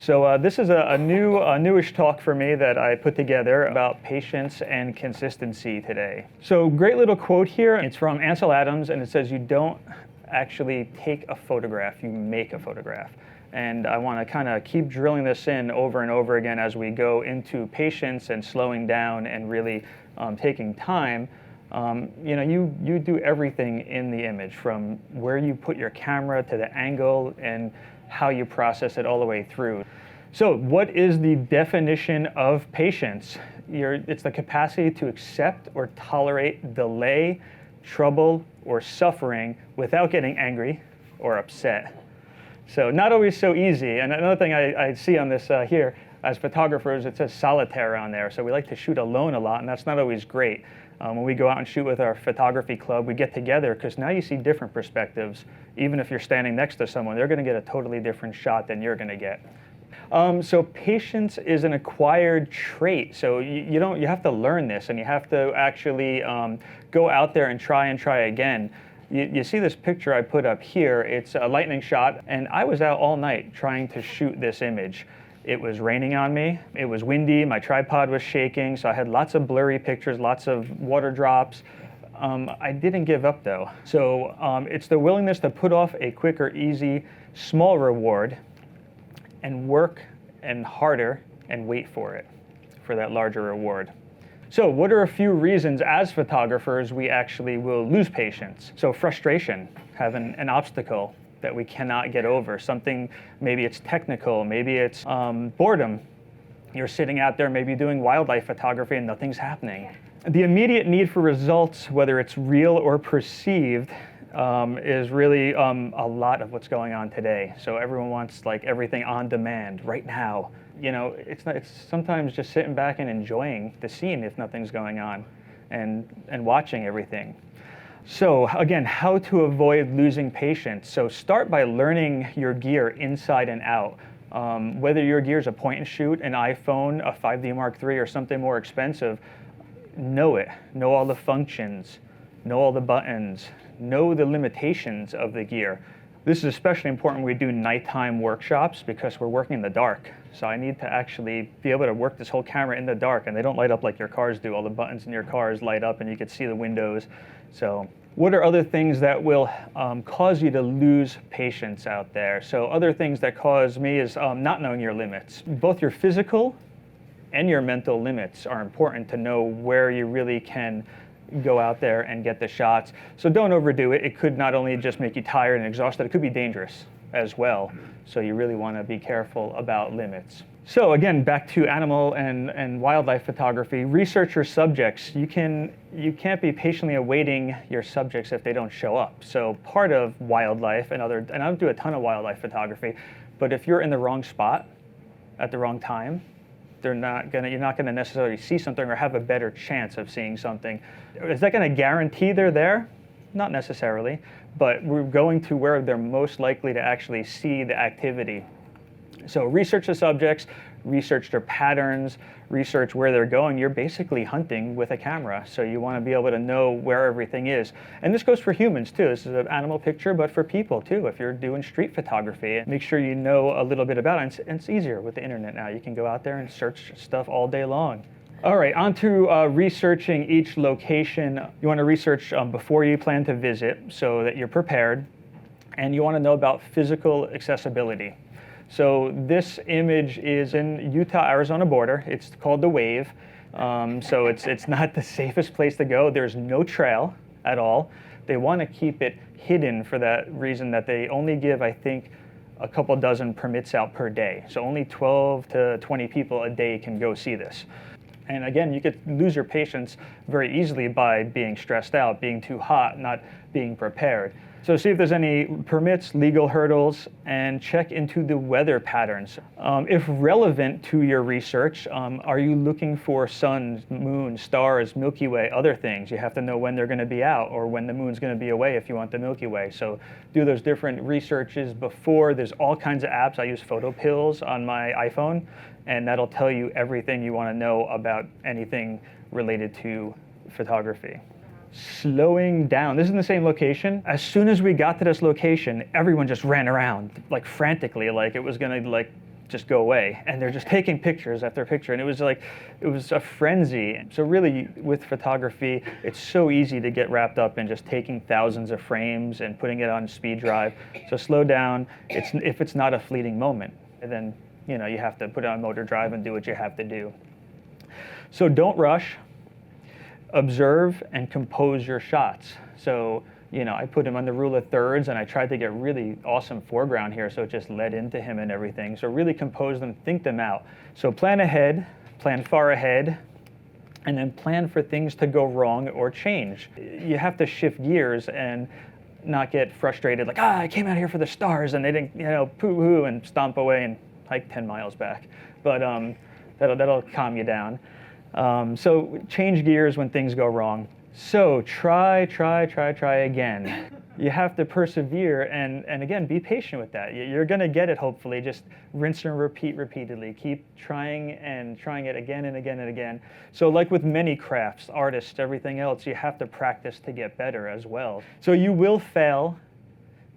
So this is a newish talk for me that I put together about patience and consistency today. So great little quote here. It's from Ansel Adams, and it says, "You don't actually take a photograph, you make a photograph." And I want to kind of keep drilling this in over and over again as we go into patience and slowing down and really taking time. You do everything in the image, from where you put your camera to the angle and how you process it all the way through. So what is the definition of patience? It's the capacity to accept or tolerate delay, trouble, or suffering without getting angry or upset. So not always so easy. And another thing I see on this here, as photographers, it says solitaire on there. So we like to shoot alone a lot, and that's not always great. When we go out and shoot with our photography club, we get together because now you see different perspectives. Even if you're standing next to someone, they're going to get a totally different shot than you're going to get. So patience is an acquired trait. So you have to learn this, and you have to actually go out there and try again. You see this picture I put up here. It's a lightning shot, and I was out all night trying to shoot this image. It was raining on me, it was windy, my tripod was shaking, so I had lots of blurry pictures, lots of water drops. I didn't give up though. So it's the willingness to put off a quick or easy, small reward and work and harder and wait for that larger reward. So what are a few reasons as photographers we actually will lose patience? So frustration, having an obstacle that we cannot get over. Something, maybe it's technical, maybe it's boredom. You're sitting out there maybe doing wildlife photography and nothing's happening. The immediate need for results, whether it's real or perceived, is really a lot of what's going on today. So everyone wants like everything on demand right now. It's sometimes just sitting back and enjoying the scene if nothing's going on and watching everything. So again, how to avoid losing patience. So start by learning your gear inside and out. Whether your gear is a point and shoot, an iPhone, a 5D Mark III, or something more expensive, know it. Know all the functions, know all the buttons, know the limitations of the gear. This is especially important when we do nighttime workshops because we're working in the dark. So I need to actually be able to work this whole camera in the dark, and they don't light up like your cars do. All the buttons in your cars light up and you can see the windows. So what are other things that will cause you to lose patience out there? So other things that cause me is not knowing your limits. Both your physical and your mental limits are important to know where you really can go out there and get the shots. So don't overdo it. It could not only just make you tired and exhausted, it could be dangerous as well. So you really want to be careful about limits. So again, back to animal and wildlife photography, research your subjects. You can't be patiently awaiting your subjects if they don't show up. So part of wildlife and I don't do a ton of wildlife photography, but if you're in the wrong spot at the wrong time, you're not gonna necessarily see something or have a better chance of seeing something. Is that gonna guarantee they're there? Not necessarily, but we're going to where they're most likely to actually see the activity. So research the subjects, research their patterns, research where they're going. You're basically hunting with a camera, so you want to be able to know where everything is. And this goes for humans too. This is an animal picture, but for people too. If you're doing street photography, make sure you know a little bit about it. And it's easier with the internet now. You can go out there and search stuff all day long. All right, on to researching each location. You want to research before you plan to visit so that you're prepared. And you want to know about physical accessibility. So this image is in Utah-Arizona border. It's called the Wave. So it's not the safest place to go. There's no trail at all. They want to keep it hidden for that reason that they only give, I think, a couple dozen permits out per day. So only 12 to 20 people a day can go see this. And again, you could lose your patience very easily by being stressed out, being too hot, not being prepared. So see if there's any permits, legal hurdles, and check into the weather patterns. If relevant to your research, are you looking for sun, moon, stars, Milky Way, other things? You have to know when they're going to be out or when the moon's going to be away if you want the Milky Way. So do those different researches before. There's all kinds of apps. I use PhotoPills on my iPhone, and that'll tell you everything you want to know about anything related to photography. Slowing down. This is in the same location. As soon as we got to this location, everyone just ran around like frantically, like it was gonna like just go away, and they're just taking pictures after picture, and it was like, it was a frenzy. So really, with photography, it's so easy to get wrapped up in just taking thousands of frames and putting it on speed drive. So slow down. If it's not a fleeting moment, and then you have to put it on motor drive and do what you have to do. So don't rush. Observe and compose your shots. So I put him on the rule of thirds, and I tried to get really awesome foreground here, so it just led into him and everything. So really compose them, think them out. So plan ahead, plan far ahead, and then plan for things to go wrong or change. You have to shift gears and not get frustrated, like, I came out here for the stars, and they didn't, poo-hoo and stomp away and hike 10 miles back. But that'll calm you down. So change gears when things go wrong. So try again. You have to persevere and again, be patient with that. You're gonna get it, hopefully. Just rinse and repeat repeatedly. Keep trying it again and again and again. So like with many crafts, artists, everything else, you have to practice to get better as well. So you will fail,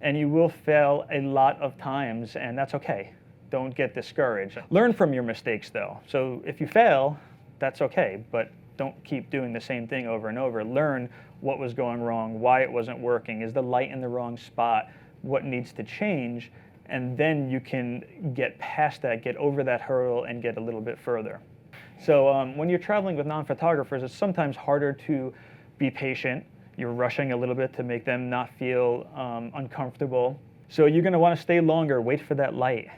and you will fail a lot of times, and that's okay. Don't get discouraged. Learn from your mistakes though. So if you fail, that's okay, but don't keep doing the same thing over and over. Learn what was going wrong, why it wasn't working, is the light in the wrong spot, what needs to change, and then you can get past that, get over that hurdle, and get a little bit further. So when you're traveling with non-photographers, it's sometimes harder to be patient. You're rushing a little bit to make them not feel uncomfortable. So you're gonna wanna stay longer, wait for that light.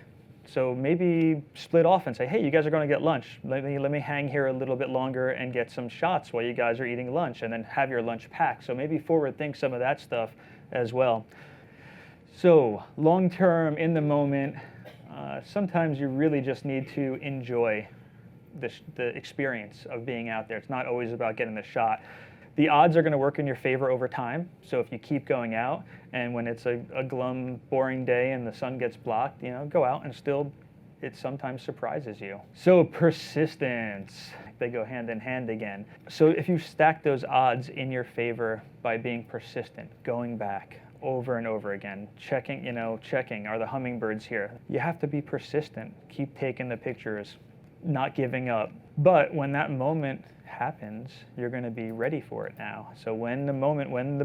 So maybe split off and say, hey, you guys are going to get lunch. Let me hang here a little bit longer and get some shots while you guys are eating lunch, and then have your lunch packed. So maybe forward think some of that stuff as well. So long term, in the moment, sometimes you really just need to enjoy the experience of being out there. It's not always about getting the shot. The odds are going to work in your favor over time. So if you keep going out, and when it's a glum, boring day and the sun gets blocked, go out and still, it sometimes surprises you. So persistence, they go hand in hand again. So if you stack those odds in your favor by being persistent, going back over and over again, checking, are the hummingbirds here? You have to be persistent, keep taking the pictures, not giving up. But when that moment happens, you're going to be ready for it now. So when the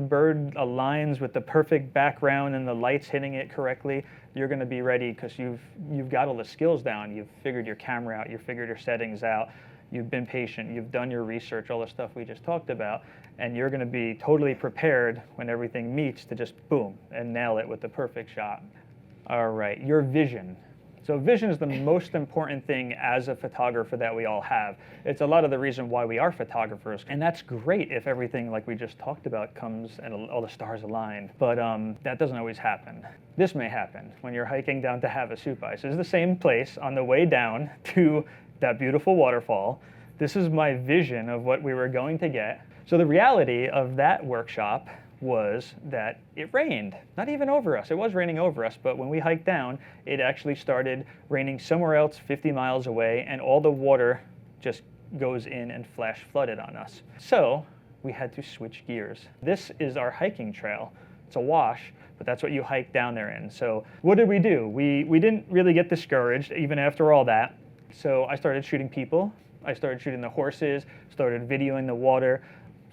bird aligns with the perfect background and the light's hitting it correctly, you're going to be ready because you've got all the skills down. You've figured your camera out, you've figured your settings out, you've been patient, you've done your research, all the stuff we just talked about, and you're going to be totally prepared when everything meets to just boom and nail it with the perfect shot. All right, your vision. So vision is the most important thing as a photographer that we all have. It's a lot of the reason why we are photographers. And that's great if everything like we just talked about comes and all the stars align. But that doesn't always happen. This may happen when you're hiking down to Havasupai. This is the same place on the way down to that beautiful waterfall. This is my vision of what we were going to get. So the reality of that workshop was that it rained, not even over us. It was raining over us, but when we hiked down, it actually started raining somewhere else 50 miles away, and all the water just goes in and flash flooded on us. So we had to switch gears. This is our hiking trail. It's a wash, but that's what you hike down there in. So what did we do? We didn't really get discouraged even after all that. So I started shooting people. I started shooting the horses, started videoing the water.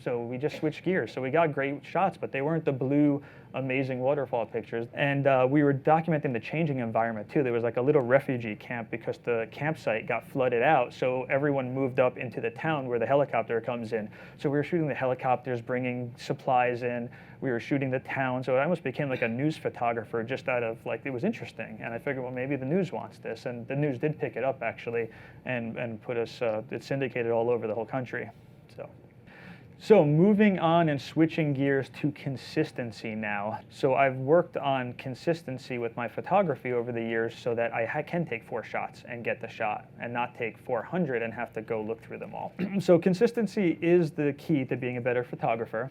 So we just switched gears. So we got great shots, but they weren't the blue, amazing waterfall pictures. And we were documenting the changing environment too. There was like a little refugee camp because the campsite got flooded out. So everyone moved up into the town where the helicopter comes in. So we were shooting the helicopters, bringing supplies in. We were shooting the town. So I almost became like a news photographer just out of like, it was interesting. And I figured, well, maybe the news wants this. And the news did pick it up actually and put us, it syndicated all over the whole country. So moving on and switching gears to consistency now. So I've worked on consistency with my photography over the years so that I can take 4 shots and get the shot and not take 400 and have to go look through them all. So consistency is the key to being a better photographer.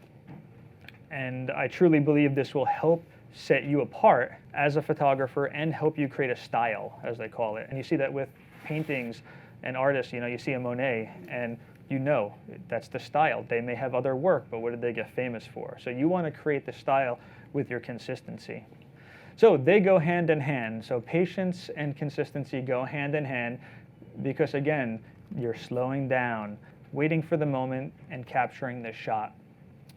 And I truly believe this will help set you apart as a photographer and help you create a style, as they call it. And you see that with paintings and artists. You see a Monet and that's the style. They may have other work, but what did they get famous for? So you want to create the style with your consistency. So they go hand in hand. So patience and consistency go hand in hand because, again, you're slowing down, waiting for the moment, and capturing the shot.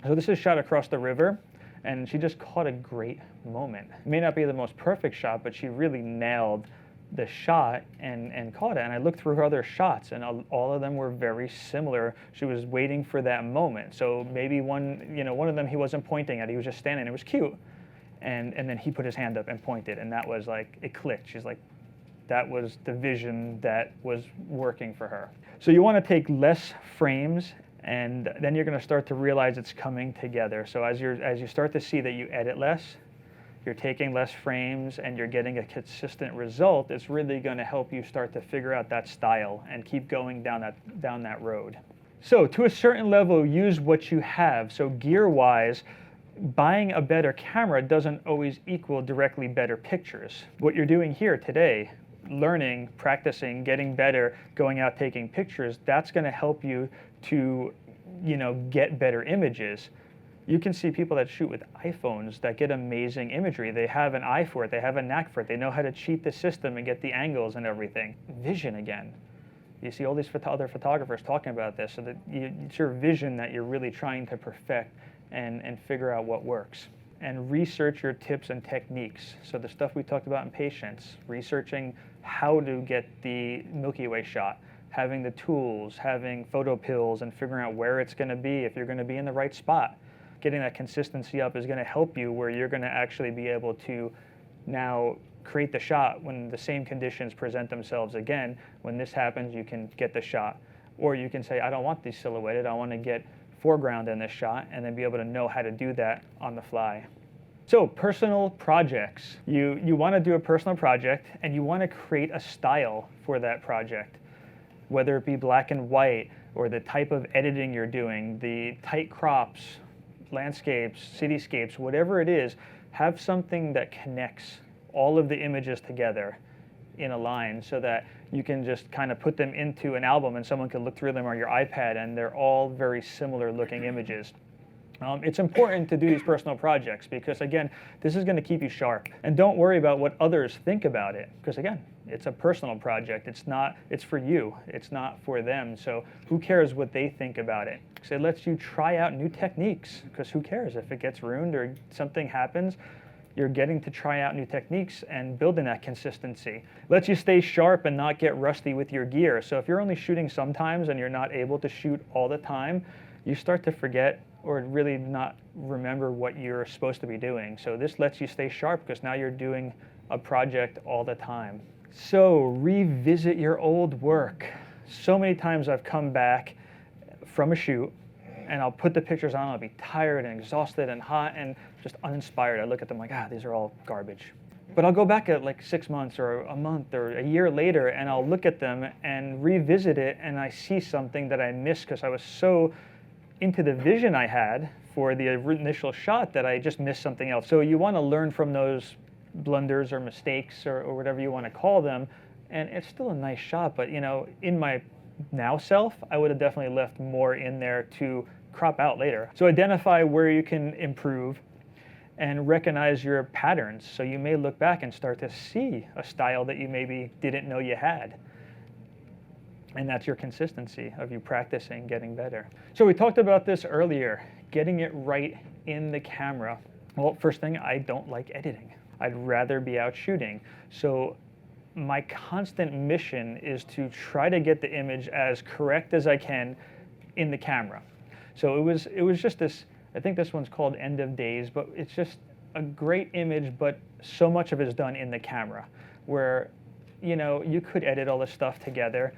So this is shot across the river, and she just caught a great moment. It may not be the most perfect shot, but she really nailed the shot and caught it. And I looked through her other shots, and all of them were very similar. She was waiting for that moment. So maybe one of them he wasn't pointing at, he was just standing. It was cute. And then he put his hand up and pointed, and that was like, it clicked. She's like, that was the vision that was working for her. So you want to take less frames, and then you're going to start to realize it's coming together. So as you start to see that you edit less, you're taking less frames, and you're getting a consistent result, it's really going to help you start to figure out that style and keep going down that road. So to a certain level, use what you have. So gear-wise, buying a better camera doesn't always equal directly better pictures. What you're doing here today, learning, practicing, getting better, going out taking pictures, that's going to help you to, get better images. You can see people that shoot with iPhones that get amazing imagery. They have an eye for it. They have a knack for it. They know how to cheat the system and get the angles and everything. Vision again. You see all these other photographers talking about this, so that it's your vision that you're really trying to perfect and figure out what works. And research your tips and techniques. So the stuff we talked about in patience, researching how to get the Milky Way shot, having the tools, having photo pills, and figuring out where it's going to be, if you're going to be in the right spot. Getting that consistency up is going to help you where you're going to actually be able to now create the shot when the same conditions present themselves again. When this happens, you can get the shot. Or you can say, I don't want these silhouetted, I want to get foreground in this shot, and then be able to know how to do that on the fly. So personal projects. You want to do a personal project, and you want to create a style for that project, whether it be black and white, or the type of editing you're doing, the tight crops, landscapes, cityscapes, whatever it is. Have something that connects all of the images together in a line so that you can just kind of put them into an album and someone can look through them on your iPad and they're all very similar looking images. It's important to do these personal projects because, again, this is going to keep you sharp. And don't worry about what others think about it because, again, it's a personal project. It's for you. It's not for them. So who cares what they think about it? So it lets you try out new techniques because who cares if it gets ruined or something happens? You're getting to try out new techniques and building that consistency. Lets you stay sharp and not get rusty with your gear. So if you're only shooting sometimes and you're not able to shoot all the time, you start to forget or really not remember what you're supposed to be doing. So this lets you stay sharp because now you're doing a project all the time. So revisit your old work. So many times I've come back from a shoot and I'll put the pictures on, I'll be tired and exhausted and hot and just uninspired. I look at them like, these are all garbage. But I'll go back at like 6 months or a month or a year later and I'll look at them and revisit it and I see something that I missed because I was so into the vision I had for the initial shot that I just missed something else. So you want to learn from those blunders or mistakes or whatever you want to call them. And it's still a nice shot, but in my now self, I would have definitely left more in there to crop out later. So identify where you can improve and recognize your patterns. So you may look back and start to see a style that you maybe didn't know you had. And that's your consistency of you practicing, getting better. So we talked about this earlier, getting it right in the camera. Well, first thing, I don't like editing. I'd rather be out shooting. So my constant mission is to try to get the image as correct as I can in the camera. So it was just this, I think this one's called End of Days, but it's just a great image, but so much of it is done in the camera where, you could edit all this stuff together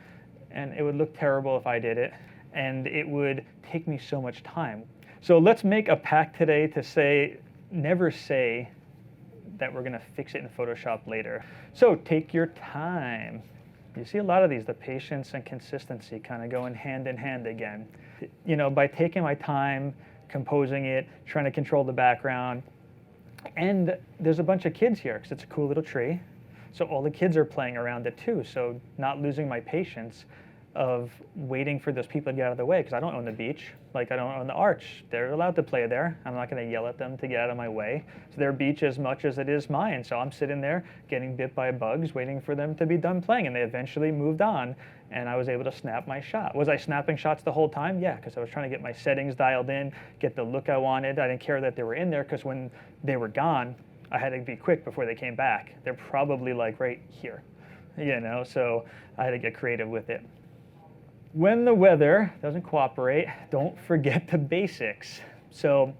and it would look terrible if I did it, and it would take me so much time. So let's make a pact today to say, never say that we're gonna fix it in Photoshop later. So take your time. You see a lot of these, the patience and consistency kind of going hand in hand again. By taking my time, composing it, trying to control the background, and there's a bunch of kids here because it's a cool little tree. So all the kids are playing around it too. So not losing my patience. of waiting for those people to get out of the way, because I don't own the beach. Like, I don't own the arch. They're allowed to play there. I'm not going to yell at them to get out of my way. It's their beach as much as it is mine. So I'm sitting there getting bit by bugs, waiting for them to be done playing. And they eventually moved on, and I was able to snap my shot. Was I snapping shots the whole time? Yeah, because I was trying to get my settings dialed in, get the look I wanted. I didn't care that they were in there, because when they were gone, I had to be quick before they came back. They're probably like right here, you know, so I had to get creative with it. When the weather doesn't cooperate, don't forget the basics. So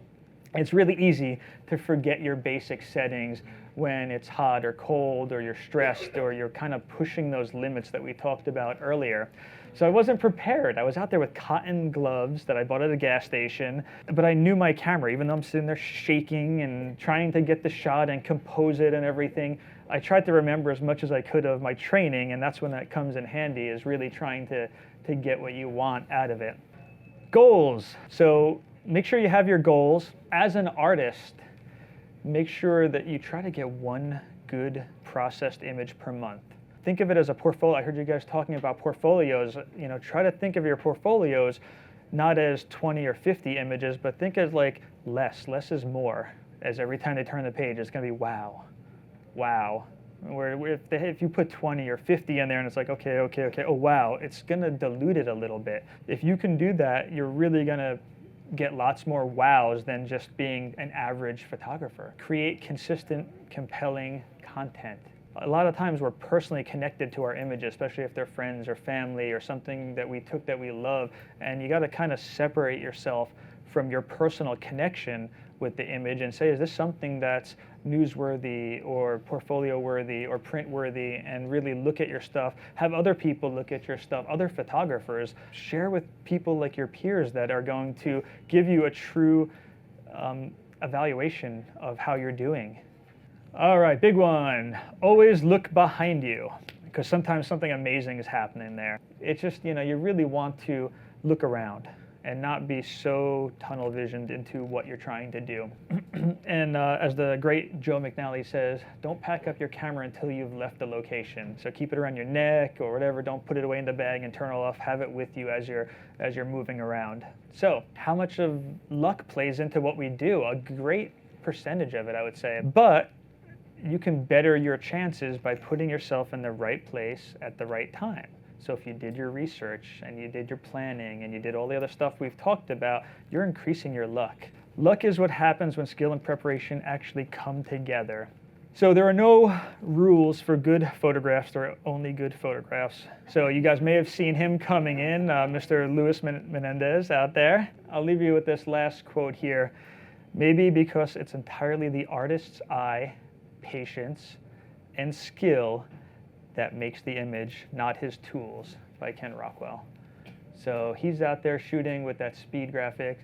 it's really easy to forget your basic settings when it's hot or cold, or you're stressed, or you're kind of pushing those limits that we talked about earlier. So I wasn't prepared. I was out there with cotton gloves that I bought at a gas station, but I knew my camera. Even though I'm sitting there shaking and trying to get the shot and compose it and everything, I tried to remember as much as I could of my training, and that's when that comes in handy, is really trying to get what you want out of it. Goals. So make sure you have your goals. As an artist, make sure that you try to get one good processed image per month. Think of it as a portfolio. I heard you guys talking about portfolios. You know, try to think of your portfolios not as 20 or 50 images, but think as like less. Less is more. As every time they turn the page, it's going to be wow, wow. Where if you put 20 or 50 in there and it's like, okay, oh wow, it's going to dilute it a little bit. If you can do that, you're really going to get lots more wows than just being an average photographer. Create consistent, compelling content. A lot of times we're personally connected to our images, especially if they're friends or family or something that we took that we love, and you got to kind of separate yourself from your personal connection with the image and say, is this something that's newsworthy or portfolio worthy or print worthy, and really look at your stuff. Have other people look at your stuff, other photographers. Share with people like your peers that are going to give you a true evaluation of how you're doing. All right, big one. Always look behind you, because sometimes something amazing is happening there. It's just, you know, you really want to look around and not be so tunnel visioned into what you're trying to do. And as the great Joe McNally says, don't pack up your camera until you've left the location. So keep it around your neck or whatever. Don't put it away in the bag and turn it off. Have it with you as you're moving around. So how much of luck plays into what we do? A great percentage of it, I would say. But you can better your chances by putting yourself in the right place at the right time. So if you did your research and you did your planning and you did all the other stuff we've talked about, you're increasing your luck. Luck is what happens when skill and preparation actually come together. So there are no rules for good photographs. There are only good photographs. So you guys may have seen him coming in, Mr. Luis Menendez out there. I'll leave you with this last quote here. Maybe because it's entirely the artist's eye, patience, and skill that makes the image, not his tools, by Ken Rockwell. So he's out there shooting with that speed graphics,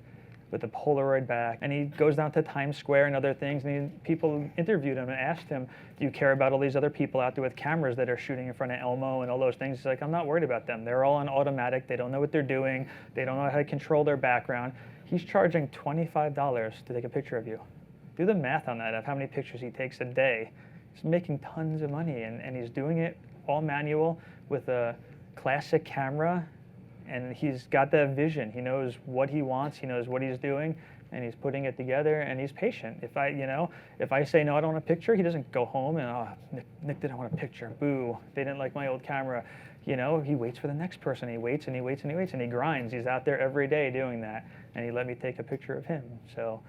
with the Polaroid back, and he goes down to Times Square and other things, and people interviewed him and asked him, do you care about all these other people out there with cameras that are shooting in front of Elmo and all those things? He's like, I'm not worried about them. They're all on automatic. They don't know what they're doing. They don't know how to control their background. He's charging $25 to take a picture of you. Do the math on that, of how many pictures he takes a day. He's making tons of money, and he's doing it all manual with a classic camera, and he's got that vision. He knows what he wants, he knows what he's doing, and he's putting it together, and he's patient. If I say, no, I don't want a picture, he doesn't go home and, oh, Nick didn't want a picture, boo, they didn't like my old camera. You know, he waits for the next person. He waits and he waits and he waits, and he grinds. He's out there every day doing that, and he let me take a picture of him. So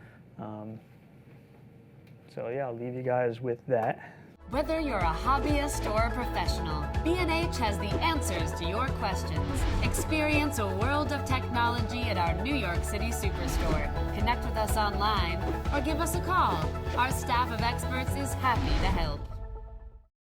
yeah, I'll leave you guys with that. Whether you're a hobbyist or a professional, B&H has the answers to your questions. Experience a world of technology at our New York City Superstore. Connect with us online or give us a call. Our staff of experts is happy to help.